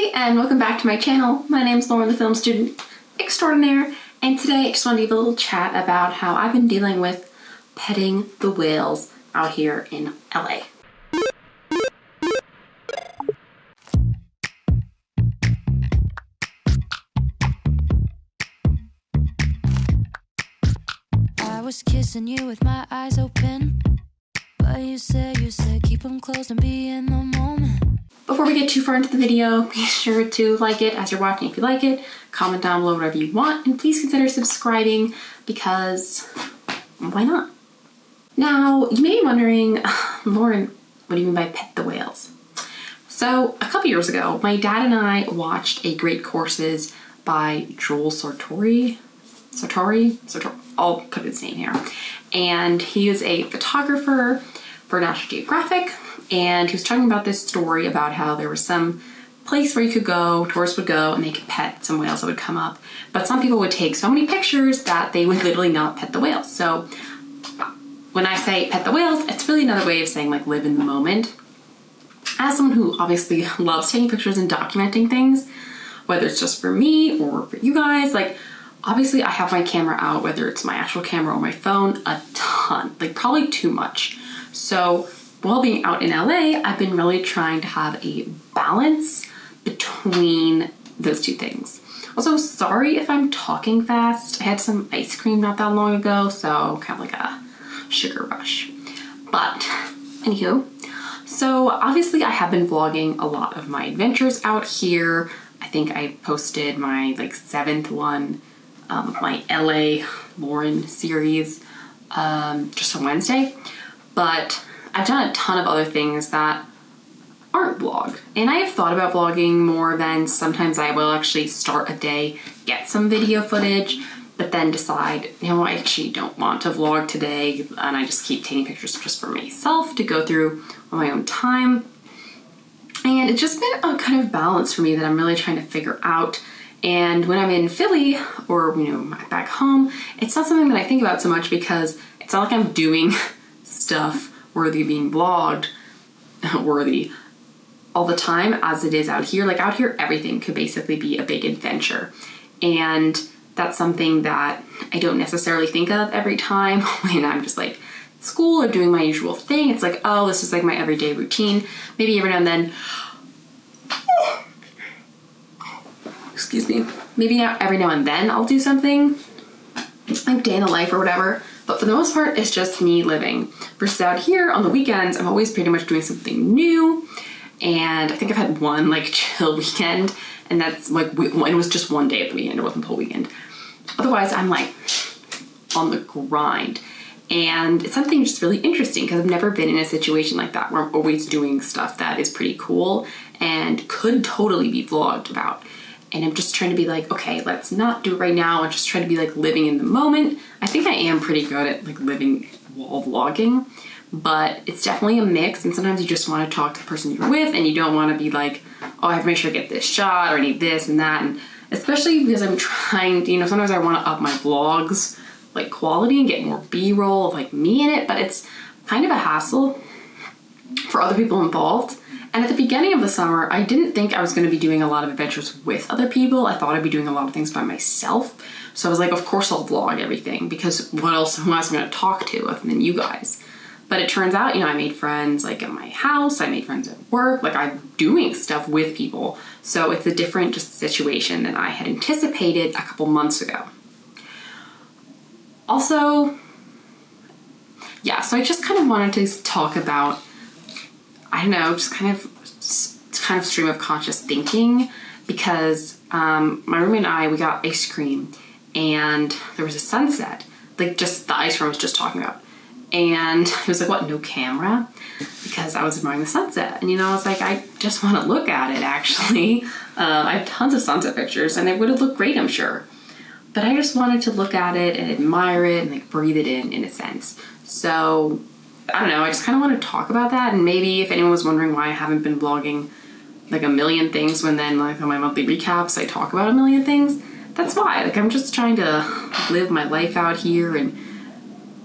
Hey, and welcome back to my channel. My name's Lauren, the film student extraordinaire, and today I just want to give a little chat about how I've been dealing with petting the whales out here in LA. I was kissing you with my eyes open, but you said keep them closed and be in the moment. Before we get too far into the video, be sure to like it as you're watching if you like it, comment down below whatever you want, and please consider subscribing because why not? Now, you may be wondering, Lauren, what do you mean by pet the whales? So, a couple years ago, my dad and I watched a Great Courses by Joel Sartori, I'll put his name here. And he is a photographer for National Geographic, and he was talking about this story about how there was some place where you could go, tourists would go, and they could pet some whales that would come up. But some people would take so many pictures that they would literally not pet the whales. So when I say pet the whales, it's really another way of saying like live in the moment. As someone who obviously loves taking pictures and documenting things, whether it's just for me or for you guys, like obviously I have my camera out, whether it's my actual camera or my phone, a ton, like probably too much. So while being out in LA, I've been really trying to have a balance between those two things. Also, sorry if I'm talking fast. I had some ice cream not that long ago, so kind of like a sugar rush. But anywho, so obviously I have been vlogging a lot of my adventures out here. I think I posted my like 7th one of my LA Lauren series just on Wednesday. But I've done a ton of other things that aren't vlog. And I have thought about vlogging more than sometimes I will actually start a day, get some video footage, but then decide, you know, I actually don't want to vlog today, and I just keep taking pictures just for myself to go through on my own time. And it's just been a kind of balance for me that I'm really trying to figure out. And when I'm in Philly or, you know, back home, it's not something that I think about so much because it's not like I'm doing stuff worthy of being vlogged, worthy all the time as it is out here. Like out here, everything could basically be a big adventure. And that's something that I don't necessarily think of every time when I'm just like at school or doing my usual thing. It's like, oh, this is like my everyday routine. Maybe every now and then, excuse me, maybe every now and then I'll do something like day in the life or whatever. But for the most part, it's just me living. Versus out here on the weekends, I'm always pretty much doing something new. And I think I've had one like chill weekend, and that's like, it was just one day of the weekend, it wasn't the whole weekend. Otherwise, I'm like on the grind. And it's something just really interesting because I've never been in a situation like that where I'm always doing stuff that is pretty cool and could totally be vlogged about. And I'm just trying to be like, okay, let's not do it right now. I'm just trying to be like living in the moment. I think I am pretty good at like living while vlogging, but it's definitely a mix. And sometimes you just want to talk to the person you're with and you don't want to be like, oh, I have to make sure I get this shot or I need this and that. And especially because I'm trying to, you know, sometimes I want to up my vlogs like quality and get more B-roll of like me in it, but it's kind of a hassle for other people involved. And at the beginning of the summer, I didn't think I was going to be doing a lot of adventures with other people. I thought I'd be doing a lot of things by myself. So I was like, of course I'll vlog everything because who else am I going to talk to other than you guys? But it turns out, you know, I made friends like at my house, I made friends at work, like I'm doing stuff with people. So it's a different just situation than I had anticipated a couple months ago. Also, yeah, so I just kind of wanted to talk about, I don't know, just kind of stream of conscious thinking because my roommate and I, we got ice cream and there was a sunset, like just the ice cream I was just talking about. And it was like, what, no camera? Because I was admiring the sunset. And, you know, I was like, I just want to look at it, actually. I have tons of sunset pictures and it would have looked great, I'm sure. But I just wanted to look at it and admire it and like breathe it in a sense. So I don't know, I just kind of want to talk about that. And maybe if anyone was wondering why I haven't been vlogging like a million things when then like on my monthly recaps I talk about a million things, that's why. Like I'm just trying to live my life out here, and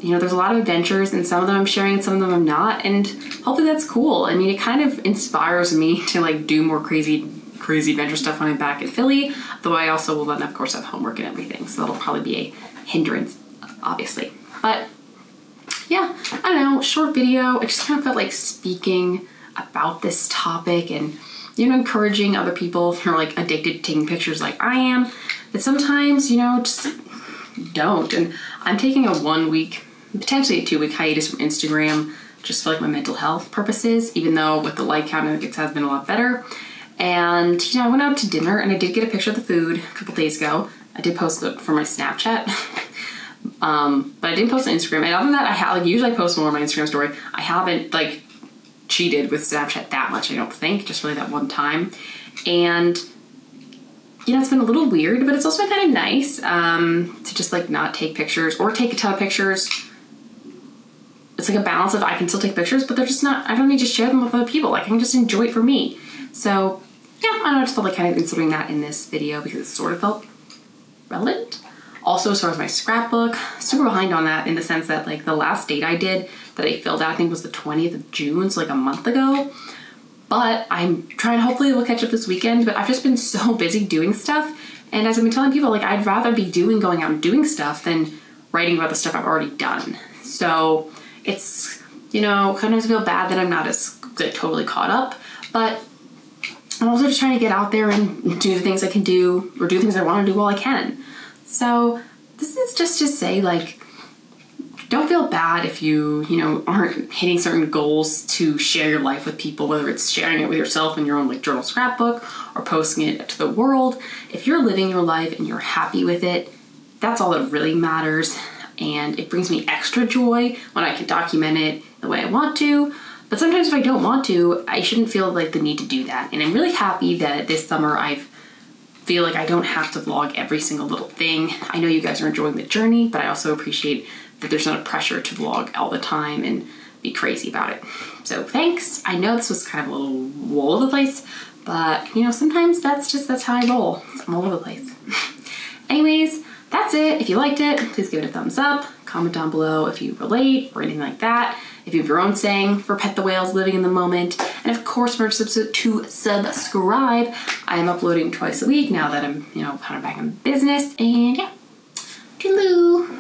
you know, there's a lot of adventures and some of them I'm sharing and some of them I'm not, and hopefully that's cool. I mean, it kind of inspires me to like do more crazy crazy adventure stuff when I'm back in Philly, though I also will then of course have homework and everything, so that'll probably be a hindrance, obviously. But yeah, I don't know, short video. I just kind of felt like speaking about this topic and, you know, encouraging other people who are like addicted to taking pictures like I am, that sometimes, you know, just don't. And I'm taking a 1 week, potentially a 2 week hiatus from Instagram just for like my mental health purposes, even though with the like count, I think it has been a lot better. And, you know, I went out to dinner and I did get a picture of the food a couple days ago. I did post it for my Snapchat. But I didn't post on Instagram. And other than that, I have, like, usually I post more on my Instagram story. I haven't, like, cheated with Snapchat that much, I don't think, just really that one time. And, you know, it's been a little weird, but it's also been kind of nice, to just, like, not take pictures or take a ton of pictures. It's like a balance of I can still take pictures, but they're just not, I don't need to share them with other people. Like, I can just enjoy it for me. So, yeah, I don't know, I just felt like kind of inserting that in this video because it sort of felt relevant. Also, as far as my scrapbook, super behind on that in the sense that, like, the last date I did that I filled out, I think, was the 20th of June, so like a month ago. But I'm trying to, hopefully we'll catch up this weekend, but I've just been so busy doing stuff. And as I've been telling people, like, I'd rather be going out and doing stuff than writing about the stuff I've already done. So it's, you know, kind of feel bad that I'm not as like, totally caught up, but I'm also just trying to get out there and do the things I can do or do things I want to do while I can. So this is just to say, like, don't feel bad if you know, aren't hitting certain goals to share your life with people, whether it's sharing it with yourself in your own like journal scrapbook or posting it to the world. If you're living your life and you're happy with it, that's all that really matters. And it brings me extra joy when I can document it the way I want to. But sometimes if I don't want to, I shouldn't feel like the need to do that. And I'm really happy that this summer I feel like I don't have to vlog every single little thing. I know you guys are enjoying the journey, but I also appreciate that there's not a pressure to vlog all the time and be crazy about it. So thanks. I know this was kind of a little all over the place, but you know, sometimes that's how I roll. I'm all over the place. Anyways, that's it. If you liked it, please give it a thumbs up. Comment down below if you relate or anything like that. If you have your own saying for Pet the Whales, living in the moment. And of course, remember to subscribe. I am uploading twice a week now that I'm, you know, kind of back in business. And yeah, toodaloo.